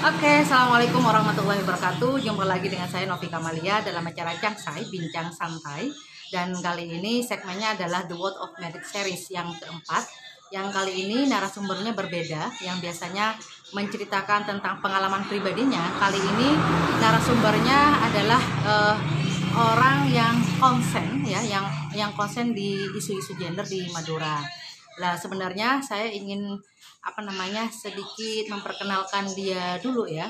Oke, assalamualaikum warahmatullahi wabarakatuh. Jumpa lagi dengan saya Novi Kamalia dalam acara Cangsai Bincang Santai. Dan kali ini segmennya adalah The World of Merit Series yang keempat. Yang kali ini narasumbernya berbeda. Yang biasanya menceritakan tentang pengalaman pribadinya. Kali ini narasumbernya adalah orang yang konsen, ya, yang konsen di isu-isu gender di Madura. Lah sebenarnya saya ingin sedikit memperkenalkan dia dulu ya,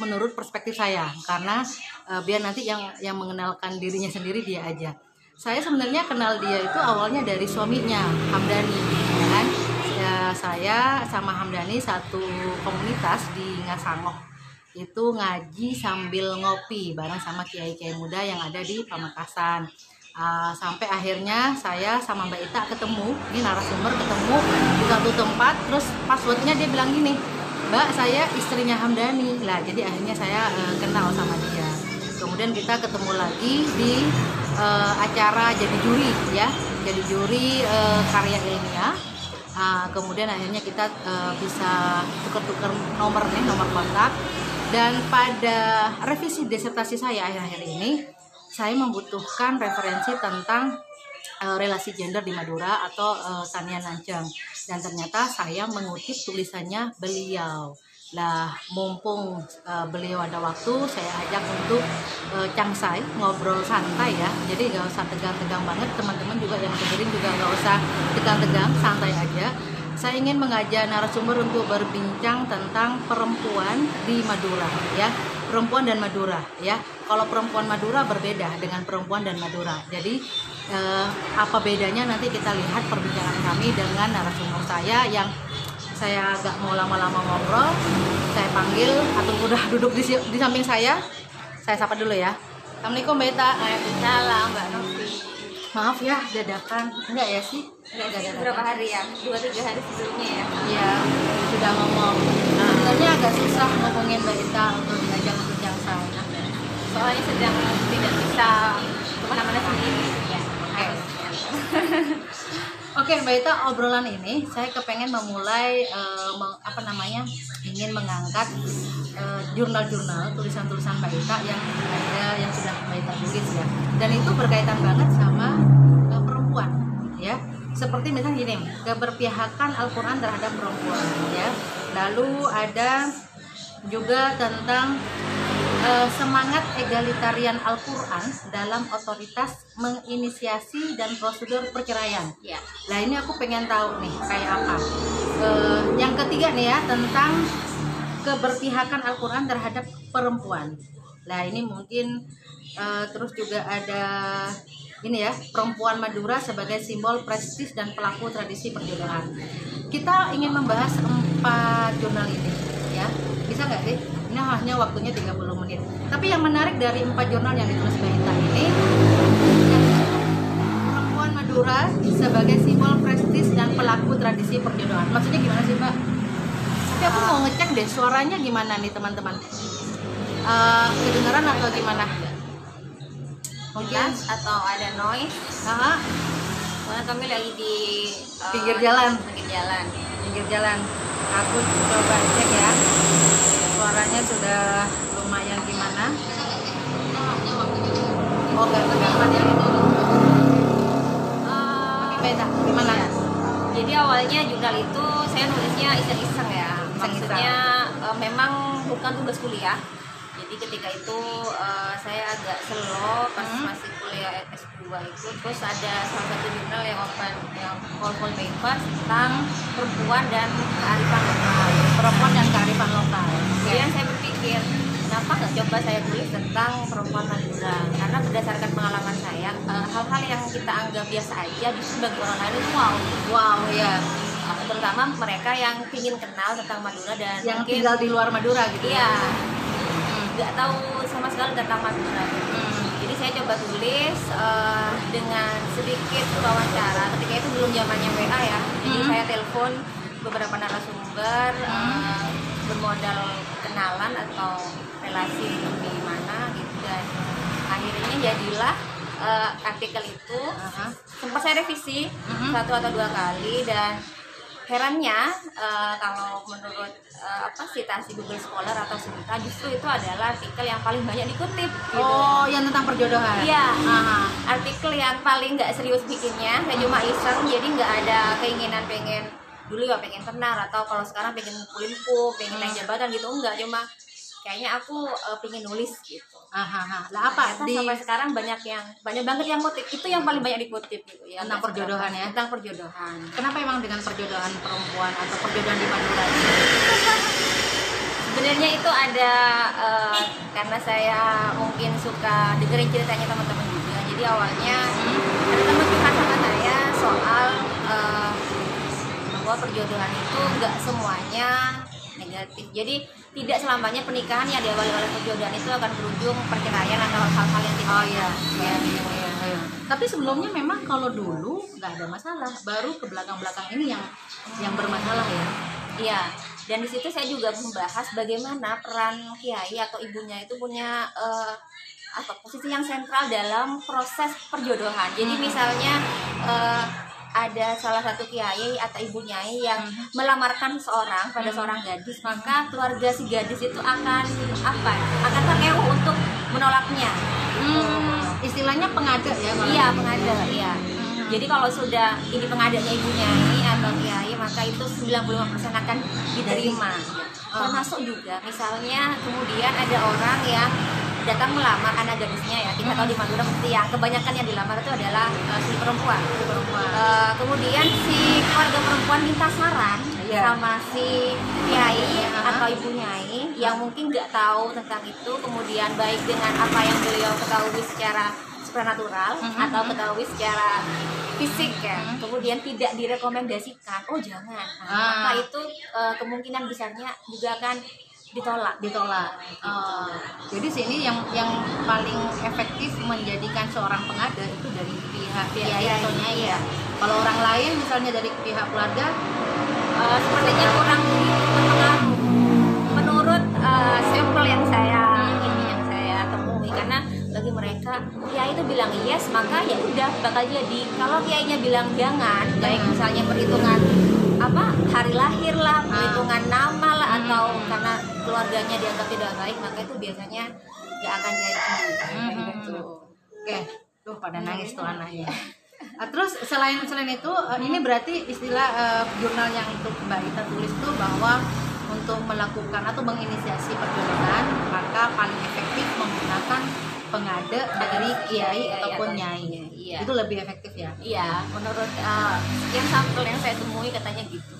menurut perspektif saya, karena biar nanti yang mengenalkan dirinya sendiri dia aja. Saya sebenarnya kenal dia itu awalnya dari suaminya, Hamdani, ya kan? Ya, saya sama Hamdani satu komunitas di Ngasangoh, itu ngaji sambil ngopi bareng sama kiai-kiai muda yang ada di Pamekasan. Sampai akhirnya saya sama Mbak Ita ketemu, ini narasumber ketemu di satu tempat, terus passwordnya dia bilang gini, Mbak, saya istrinya Hamdani lah. Jadi akhirnya saya kenal sama dia. Kemudian kita ketemu lagi di acara jadi juri, ya, jadi juri karya ilmiah. Kemudian akhirnya kita bisa tukar-tukar nomor kontak. Dan pada revisi disertasi saya akhir-akhir ini, saya membutuhkan referensi tentang relasi gender di Madura atau Tania Nanjang, dan ternyata saya mengutip tulisannya beliau. Lah mumpung beliau ada waktu, saya ajak untuk cangsai, ngobrol santai ya. Jadi nggak usah tegang-tegang banget, teman-teman juga yang dengerin juga nggak usah tegang-tegang, santai aja. Saya ingin mengajak narasumber untuk berbincang tentang perempuan di Madura, ya, perempuan dan Madura, ya. Kalau perempuan Madura berbeda dengan perempuan dan Madura. Jadi apa bedanya nanti kita lihat perbincangan kami dengan narasumber saya yang saya agak mau lama-lama ngobrol. Saya panggil atau udah duduk di samping saya sapa dulu ya. Assalamualaikum Mbak Ita. Waalaikumsalam Mbak Novi. Maaf ya dadakan, enggak ya sih? Enggak berapa hari ya? 2-3 hari sebelumnya ya? Iya, sudah ngomong. Sebenarnya agak susah ngomongin Mbak Ita untuk diajak bincang saya. Soalnya sedang tidak bisa kemana-mana sendiri ya. Oke, Mbak Ita, obrolan ini saya kepengen memulai ingin mengangkat jurnal-jurnal, tulisan-tulisan Mbak Ita yang sudah Mbak Ita tulis ya. Dan itu berkaitan banget sama perempuan, ya. Seperti misalnya gini, keberpihakan Al-Qur'an terhadap perempuan, ya. Lalu ada juga tentang semangat egalitarian Al-Qur'an dalam otoritas menginisiasi dan prosedur perceraian. Ya. Nah ini aku pengen tahu nih kayak apa. Yang ketiga nih ya, tentang keberpihakan Al-Qur'an terhadap perempuan. Nah ini mungkin terus juga ada ini ya, perempuan Madura sebagai simbol prestis dan pelaku tradisi perjodohan. Kita ingin membahas 4 jurnal ini ya. Bisa nggak sih? Ini hanya waktunya 30 menit. Tapi yang menarik dari 4 jurnal yang ditulis Mbak Ita ini, perempuan Madura sebagai simbol prestis dan pelaku tradisi perjodohan. Maksudnya gimana sih Mbak? Tapi aku mau ngecek deh suaranya gimana nih teman-teman. Kedengaran atau gimana? Mungkin atau ada noise. Soalnya kami lagi di pinggir jalan. Pinggir jalan. Aku coba cek ya. Suaranya sudah lumayan gimana? Oh, gak kedengaran ya. Beda, gimana? Ya. Jadi awalnya jurnal itu saya nulisnya iseng-iseng ya. Maksudnya memang bukan tugas kuliah. Jadi ketika itu saya agak slow pas masih kuliah S2 itu, terus ada salah satu jurnal yang call paper tentang perempuan dan kearifan lokal. Kemudian saya berpikir, kenapa nggak coba saya tulis tentang perempuan Madura? Karena berdasarkan pengalaman saya, hal-hal yang kita anggap biasa aja justru bagi orang lain itu wow ya. Terutama mereka yang ingin kenal tentang Madura dan yang mungkin tinggal di luar Madura gitu. Iya. Nggak tahu sama sekali tentang Madura. Jadi saya coba tulis dengan sedikit wawancara. Ketika itu belum zamannya WA ya. Jadi saya telepon beberapa narasumber bermodal kenalan atau relasi di mana gitu, dan akhirnya jadilah artikel itu. Sempat saya revisi 1 atau 2 kali dan herannya kalau menurut sitasi Google Scholar atau Sumita, justru itu adalah artikel yang paling banyak dikutip gitu. Oh, yang tentang perjodohan. Iya. Artikel yang paling nggak serius bikinnya, saya cuma iseng, jadi nggak ada keinginan pengen dulu ya pengen tenar, atau kalau sekarang pengen ngumpulin pengen naik jabatan gitu, enggak, cuma kayaknya aku pengen nulis gitu. Lah apa sampai sekarang banyak banget yang kutip, itu yang paling banyak dikutip gitu ya, tentang perjodohan ya. Tentang perjodohan. Kenapa emang dengan perjodohan perempuan atau perjodohan di Madura? Sebenarnya itu ada karena saya mungkin suka dengerin ceritanya teman-teman juga. Jadi awalnya ada teman curhat sama saya soal bahwa perjodohan itu nggak semuanya negatif. Jadi tidak selamanya pernikahan yang diawali oleh perjodohan itu akan berujung perceraian atau hal-hal yang tidak. Oh iya. Tapi sebelumnya memang kalau dulu nggak ada masalah, baru ke belakang-belakang ini yang bermasalah ya. Iya. Dan di situ saya juga membahas bagaimana peran kiai atau ibunya itu punya posisi yang sentral dalam proses perjodohan. Jadi misalnya ada salah satu kiai atau ibu nyai yang melamarkan seseorang pada seorang gadis, maka keluarga si gadis itu akan terkewuh untuk menolaknya. Istilahnya pengada ya? Iya, pengada. Iya. Jadi kalau sudah ini pengadanya ibu nyai atau kiai, maka itu 95% akan diterima. Termasuk juga misalnya kemudian ada orang yang datang melamar anak gadisnya ya, kita tahu di Madura mesti yang kebanyakan yang dilamar itu adalah si perempuan. Kemudian si keluarga perempuan minta saran sama si kiai atau ibu nyai yang mungkin nggak tahu tentang itu, kemudian baik dengan apa yang beliau ketahui secara supranatural atau ketahui secara fisik ya, kemudian tidak direkomendasikan, oh jangan, maka itu kemungkinan besarnya juga akan ditolak. Jadi sini yang paling efektif menjadikan seorang pengada itu dari pihak kiai atau nyai ya. Kalau orang lain misalnya dari pihak keluarga sepertinya kurang berpengaruh menurut sampel yang saya temui, karena bagi mereka kiai itu bilang yes, maka ya udah bakal jadi. Kalau kiainya bilang jangan, baik misalnya perhitungan hari lahir lah, perhitungan nama lah, atau karena keluarganya dianggap tidak baik, maka itu biasanya nggak akan jadi. Gitu. Oke, tuh pada nangis tuh anaknya. Terus selain itu ini berarti istilah jurnal yang untuk Mbak Ita tulis itu bahwa untuk melakukan atau menginisiasi perjodohan maka paling efektif menggunakan pengada dari kiai ataupun nyai. Iya. Itu lebih efektif ya? Iya, menurut yang sampel yang saya temui katanya gitu.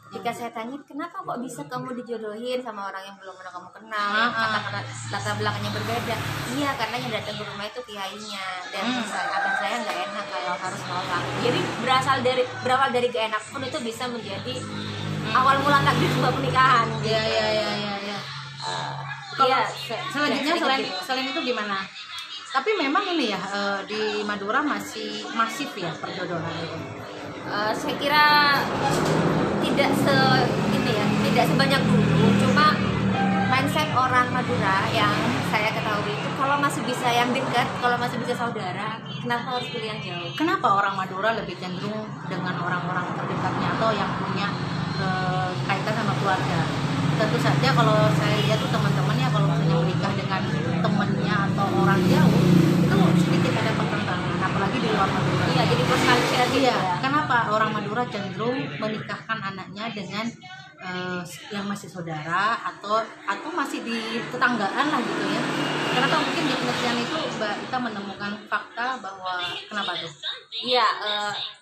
Jika saya tanya kenapa kok bisa kamu dijodohin sama orang yang belum pernah kamu kenal, kata-kata latar belakangnya berbeda. Iya, karena yang datang ke rumah itu kiainya, dan abang saya nggak enak kalau harus nolak. Jadi berawal dari keenak pun itu bisa menjadi awal mula takdir sebuah pernikahan. Iya. Kalau selanjutnya selain itu gimana? Tapi memang ini ya di Madura masih masif ya perjodohan itu. Saya kira tidak sebanyak dulu. Cuma mindset orang Madura yang saya ketahui itu kalau masih bisa yang dekat, kalau masih bisa saudara, kenapa harus pilih yang jauh? Kenapa orang Madura lebih cenderung dengan orang-orang terdekatnya atau yang punya kaitan sama keluarga? Tentu saja kalau saya lihat tuh teman-temannya kalau misalnya menikah dengan temannya atau orang jauh itu sedikit ada pertentangan, apalagi di luar Madura. Iya, jadi perselisihan gitu ya. Kenapa orang Madura cenderung menikahkan anaknya dengan yang masih saudara atau masih di tetanggaan lah gitu ya? Kenapa mungkin di penelitian itu Mbak Ita menemukan fakta bahwa kenapa tuh? Iya,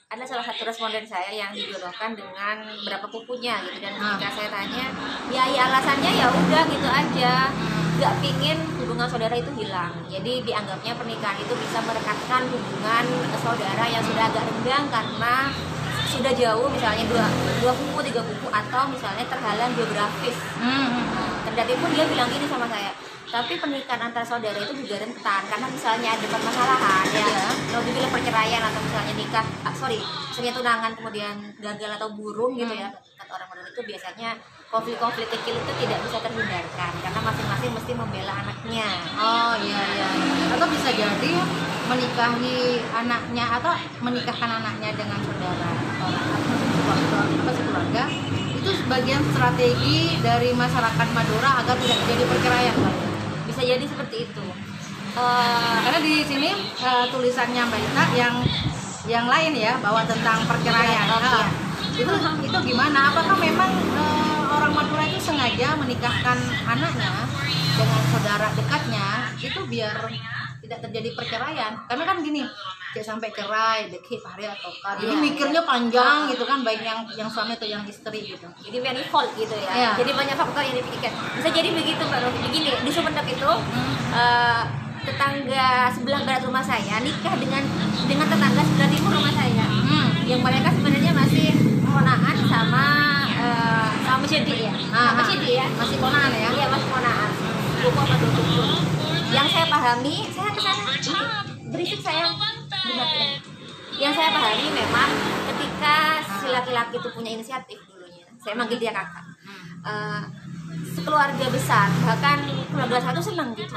ada salah satu responden saya yang dijodohkan dengan berapa pupunya gitu, dan ketika saya tanya, ya alasannya ya udah gitu aja, nggak pingin hubungan saudara itu hilang. Jadi dianggapnya pernikahan itu bisa merekatkan hubungan saudara yang sudah agak renggang karena sudah jauh, misalnya dua pupu, 3 pupu, atau misalnya terhalang geografis. Kendati pun dia bilang gini sama saya, tapi pernikahan antara saudara itu juga rentan karena misalnya ada permasalahan kalau dibilang perceraian atau misalnya misalnya tunangan kemudian gagal atau burung gitu ya, kata orang Madura itu biasanya konflik-konflik kecil itu tidak bisa terhindarkan karena masing-masing mesti membela anaknya. Oh iya. Atau bisa jadi menikahi anaknya atau menikahkan anaknya dengan saudara. sekeluarga itu sebagian strategi dari masyarakat Madura agar tidak terjadi perceraian, Mbak. Bisa jadi seperti itu. Karena di sini tulisannya Mbak Ita yang lain ya, bahwa tentang perceraian. Itu gimana? Apakah memang orang Madura itu sengaja menikahkan anaknya dengan saudara dekatnya itu biar tidak terjadi perceraian? Karena kan gini, sampai cerai, dekit hari atau jadi mikirnya panjang gitu kan, baik yang suami atau yang istri gitu. Jadi manifold gitu ya. Jadi banyak faktor yang dipikirkan. Bisa jadi begitu Mbak Novi. Begini, di Sumenep itu tetangga sebelah barat rumah saya nikah dengan tetangga sebelah timur rumah saya. Yang mereka sebenarnya masih ponaan sama Syedi ya. Syedi ya. Masih ponaan ya? Iya, masih ponaan. Buku apa tuh? Yang saya pahami, saya kesana berisik saya. Yang saya pahami memang ketika si laki-laki itu punya inisiatif dulunya, saya manggil dia kakak, sekeluarga besar, bahkan keluarga satu senang gitu,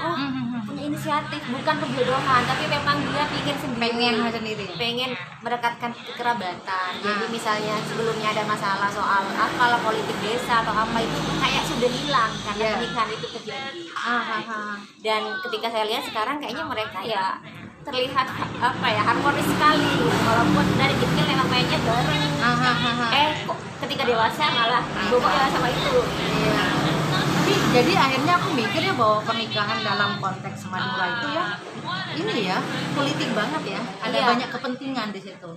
punya inisiatif, bukan perjodohan, tapi memang dia pengen mendekatkan kekerabatan. Jadi misalnya sebelumnya ada masalah soal apalah politik desa atau apa, itu kayak sudah hilang karena pernikahan itu terjadi. Dan ketika saya lihat sekarang kayaknya mereka ya terlihat harmonis sekali, walaupun dari kecil memang mainnya bareng. Kok ketika dewasa malah bobok ya sama itu. Tapi jadi akhirnya aku mikir ya bahwa pernikahan dalam konteks Madura itu ya ini ya politik banget ya, ada banyak kepentingan di situ.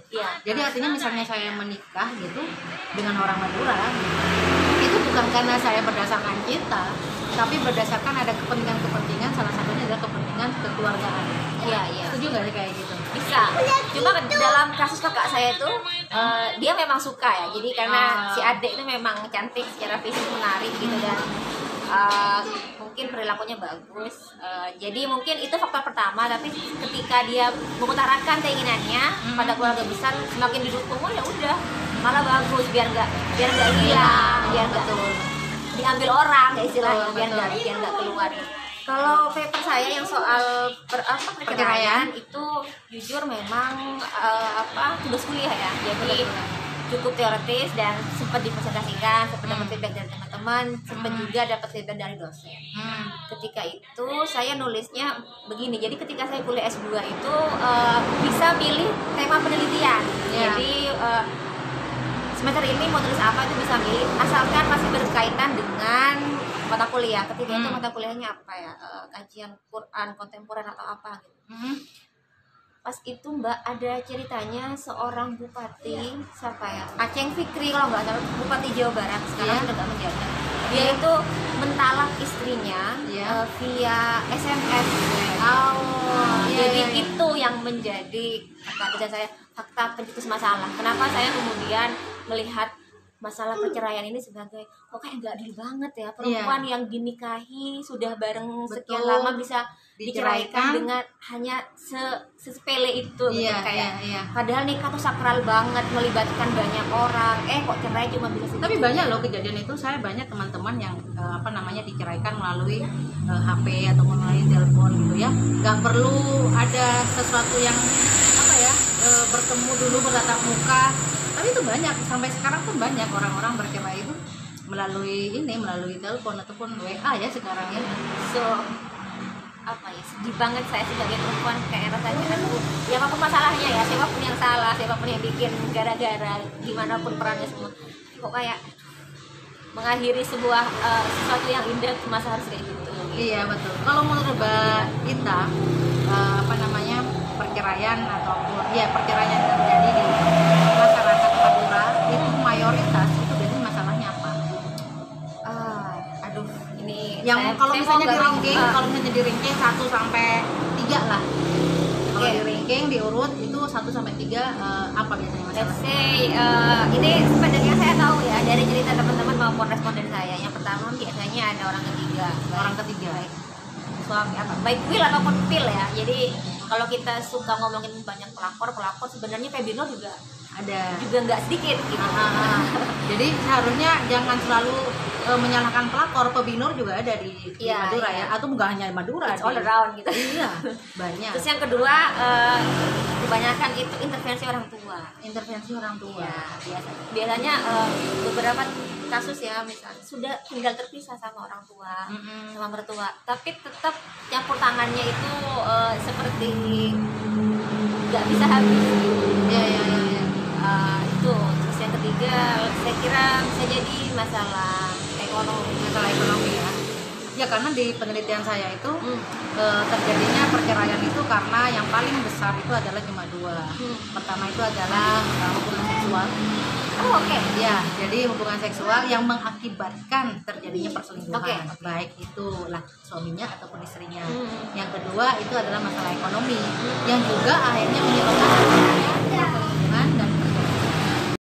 Jadi artinya misalnya saya menikah gitu dengan orang Madura, itu bukan karena saya berdasarkan cinta, tapi berdasarkan ada kepentingan-kepentingan, salah satunya adalah kepentingan kekeluargaan. Setuju nggak sih kayak gitu? Bisa. Cuma dalam kasus kakak saya itu dia memang suka ya. Jadi karena si adik itu memang cantik, secara fisik menarik gitu, dan mungkin perilakunya bagus. Jadi mungkin itu faktor pertama. Tapi ketika dia mengutarakan keinginannya pada keluarga besar, semakin didukung, ya udah malah bagus, biar nggak hilang, biar nggak diambil orang ya istilahnya, biar nggak keluar. Kalau paper saya yang soal perceraian itu jujur memang tugas kuliah ya, jadi cukup teoritis dan sempat dipresentasikan, sempat dapat feedback dari teman-teman, sempat juga dapat feedback dari dosen. Ketika itu saya nulisnya begini, jadi ketika saya kuliah S2 itu bisa pilih tema penelitian. Jadi semester ini mau tulis apa itu bisa milih, asalkan masih berkaitan dengan mata kuliah. Ketika itu mata kuliahnya apa ya, kajian Quran kontemporer atau apa gitu. Pas itu Mbak ada ceritanya seorang bupati, siapa ya, Aceng Fikri kalau nggak salah, bupati Jawa Barat, sekarang udah nggak menjabat. Dia itu mentalak istrinya via SMS. Jadi itu yang menjadi kata saya fakta pencetus masalah. Kenapa saya kemudian melihat masalah perceraian ini sebagai kok kayak nggak adil banget ya, perempuan yang dinikahi sudah bareng sekian lama bisa diceraikan dengan hanya sepele itu gitu, padahal nikah tuh sakral banget, melibatkan banyak orang, kok cerai cuma bisa segitu. Tapi banyak loh kejadian itu, saya banyak teman-teman yang diceraikan melalui HP atau melalui telepon gitu ya, nggak perlu ada sesuatu yang bertemu dulu bertatap muka. Tapi itu banyak, sampai sekarang pun banyak orang-orang bercerai itu melalui telepon ataupun WA ya sekarang ya. Sedih banget saya sebagai perempuan, kayak rasanya ya apapun masalahnya ya, siapapun yang salah, siapapun yang bikin gara-gara, gimana pun perannya semua, kok kayak mengakhiri sesuatu yang indah masa harus kayak gitu. Iya betul. Kalau menurut Mbak Ita, perceraian ataupun perceraian yang terjadi di masyarakat Madura itu mayoritas itu biasanya masalahnya apa? Ini yang kalau misalnya di ranking 1 sampai 3 lah. Kalau di ranking diurut itu 1 sampai 3 apa biasanya masalahnya? Ini sebenarnya saya tahu ya dari cerita teman-teman maupun responden saya. Yang pertama biasanya ada orang ketiga. Suami baik will ataupun pil ya. Jadi kalau kita suka ngomongin banyak pelakor sebenarnya Febino juga Ada. juga nggak sedikit gitu. Jadi seharusnya jangan selalu menyalahkan pelakor, pebinur juga ada di Iya, Madura iya. ya, atau nggak hanya Madura, It's all around gitu. Iya, banyak. Terus yang kedua, kebanyakan itu intervensi orang tua. Intervensi orang tua. Ya, biasanya beberapa kasus ya, misalnya sudah tinggal terpisah sama orang tua, sama mertua, tapi tetap campur tangannya itu seperti nggak bisa habis. Ya. Itu. Terus yang ketiga, saya kira bisa jadi masalah ekonomi ya. Ya, karena di penelitian saya itu terjadinya perceraian itu karena yang paling besar itu adalah cuma dua. Pertama itu adalah hubungan seksual. Oh, oke. Ya, jadi hubungan seksual yang mengakibatkan terjadinya perselingkuhan, Oke. baik itu suaminya ataupun istrinya. Yang kedua itu adalah masalah ekonomi yang juga akhirnya menyebabkan